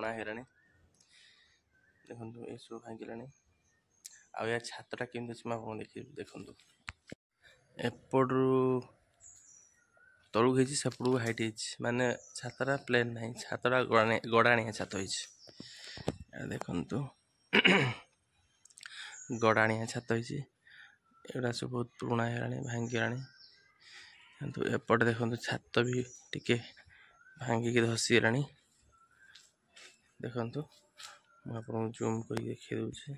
पुराणा है देखो ये सब भांगिलानी आ या छातटा केमती अच्छे मैं देखिए देखो एपटू तलू होती सेपटू हाइट माने छातटा प्लेन ना छातटा गड़ाणिया छात हो देखु गड़ाणिया छात होगा सब बहुत पुराणा है भांगीला किंतु एपटे देखो छात भी टिके भांगिकी धसीगला देखु मुझे जूम कर देखी दूसरी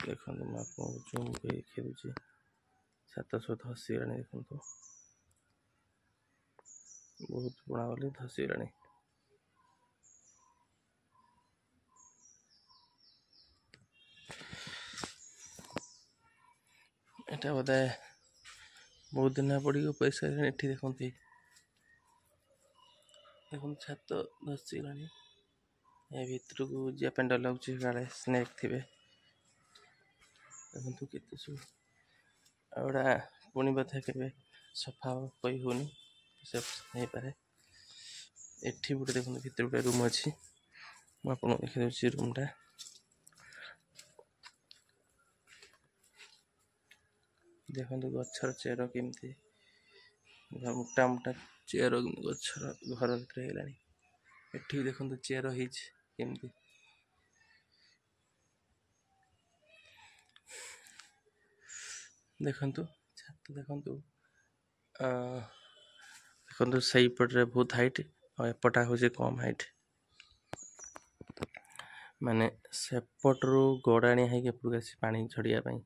देखो मुझे जूम कर देखी दूसरी छात सब धसीगला देखु बहुत पुराणा बोली धसीगला एटा बोधे बहुत दिन पड़ी पैसा एठी देखो देखो छात धसीगला ए भीतर को जा पेंड लगुच काले स्नेक थे देखो केते सब आड़ा पुणी बोधे के सफा कही होनी से नहीं पारे एठी गोटे देखो भीतर गोटे रूम अच्छी मुझे देखी दूसरी रूमटा देखो गचर चेयर केमती मोटा मोटा चेयर गचर घर भर है एठी देखो चेयर होमती देखु छात देखु देखो सही पटे बहुत हाइट और एपटा हूँ कम हाइट माने सेपटू गड़ाणिया है पानी झड़ियापाई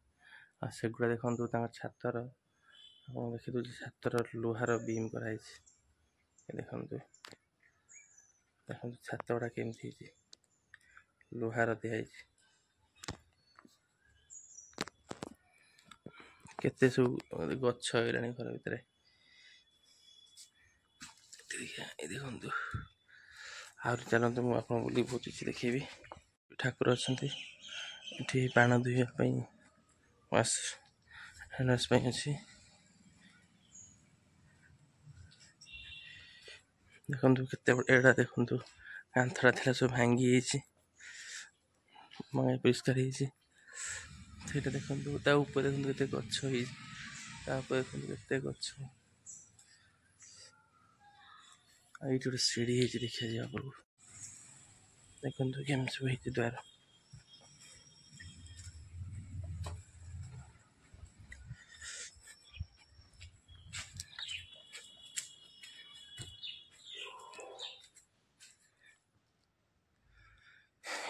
आ सेगुड़ा देखो छातर देखी दूसरी छातर लुहार बीम कराई देखो देखो छात गुड़ा केमती लुहार दिखाई केते सब गछ होगा घर भितर देखु आ चलते मुझे बुली बहुत किसी देखेबी ठाकुर अच्छा ये बाण धोईवाई हैंडवाश अच्छी देखु केड़ा देखु कांथड़ा थी सब भांगी मैं परिष्कार होटा देखु ऊपर देखो के गछ देखो के गछ ये गोटे सीढ़ी देखा जा देखो केम सब द्वार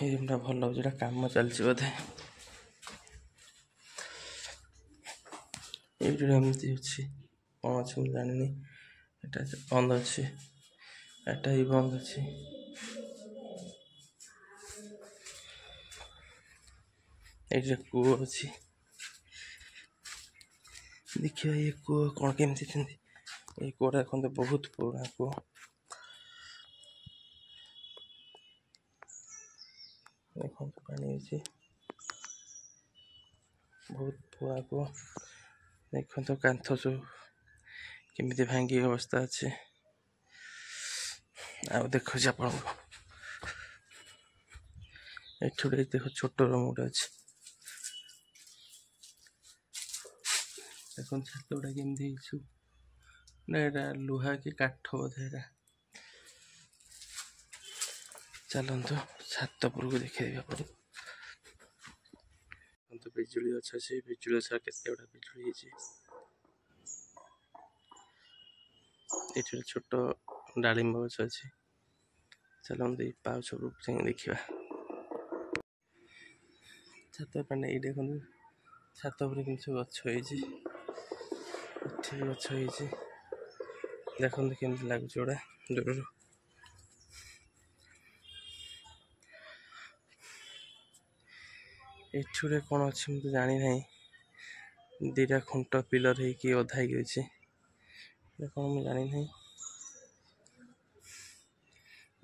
ये रूमटा भल लगे कम चलती बोधे ये अच्छी कौन अच्छी मुझे जानी एटा बंद अच्छी एटा ही बंद अच्छी ये कूଅ अच्छी देखिए ये कूଅ कौन केमती ये कूड़ा देखते बहुत पुराना कूଅ देखो पानी अच्छी बहुत पुराना कूଅ देखो कांथ सब केमी भांगी अवस्था अच्छे आ देखो आप देखो छोट रूम गोटे अच्छे देखो छात गुड़ा केमती ना लुहा कि काठ बोधे चलते छात पर को देखी आप बिजुली गछ अच्छे बिजुली गछ केते गुड़ा बिजुली ये छोट डालिंब गछ अच्छे चलते पाउछ देखा छात पे ये देखो छात पर कि गछ गछ देखो केमती लगुच गोड़ा दूर ये कौन अच्छी मुझे जानी ना दीटा खुंट पिलर हो अधा कौन मुझे जानी ना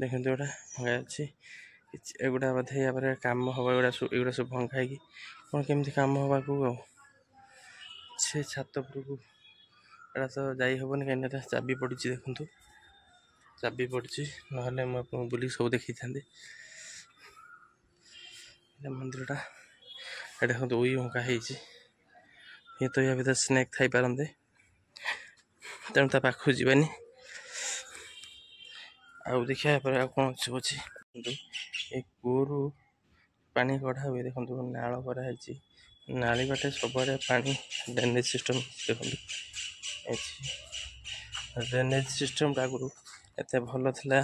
देखते गोटा भंगा अच्छी एगुड़ा बोधे या कम हवा एगुड़ा सब भंगा कौन केमती कम हवा को से छात पर को एटा तो जाई हेनी कहीं चाबी पड़ी देखु ଚାବି ପଡ଼ିଛି, ନହେଲେ ମୁଁ ଆପଣଙ୍କୁ ବୁଲିକି ସବୁ ଦେଖେଇଥାନ୍ତି। ମନ୍ଦିରଟା ଏଠି ଦେଖନ୍ତୁ ଉଇ ହୁଙ୍କା ହେଇଛି, ଇଏ ତ ୟା ଭିତରେ ସ୍ନେକ୍ ଥାଇପାରନ୍ତେ, ତେଣୁ ତା ପାଖକୁ ଯିବାନି। ଆଉ ଦେଖିବା ପରେ ଆଉ କ'ଣ ସବୁ ଅଛି। ଏ କୂଅରୁ ପାଣି କଢ଼ା ହୁଏ, ଦେଖନ୍ତୁ ନାଳ କରାହେଇଛି, ନାଳି ବାଟେ ସବୁଆଡ଼େ ପାଣି ଡ୍ରେନେଜ୍ ସିଷ୍ଟମ୍ ଦେଖନ୍ତୁ ଅଛି। ଡ୍ରେନେଜ୍ ସିଷ୍ଟମ୍ଟା ଆଗରୁ ଏତେ ଭଲ ଥିଲା,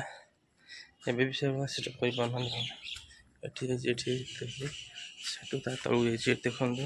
ଏବେ ବି ସେ ସିଷ୍ଟମ୍ କରିପାରୁନାହାନ୍ତି। ଏଠି ହେଇଛି, ଏଠି ସେଠୁ ତା ତଳକୁ ଯାଇଛି, ଦେଖନ୍ତୁ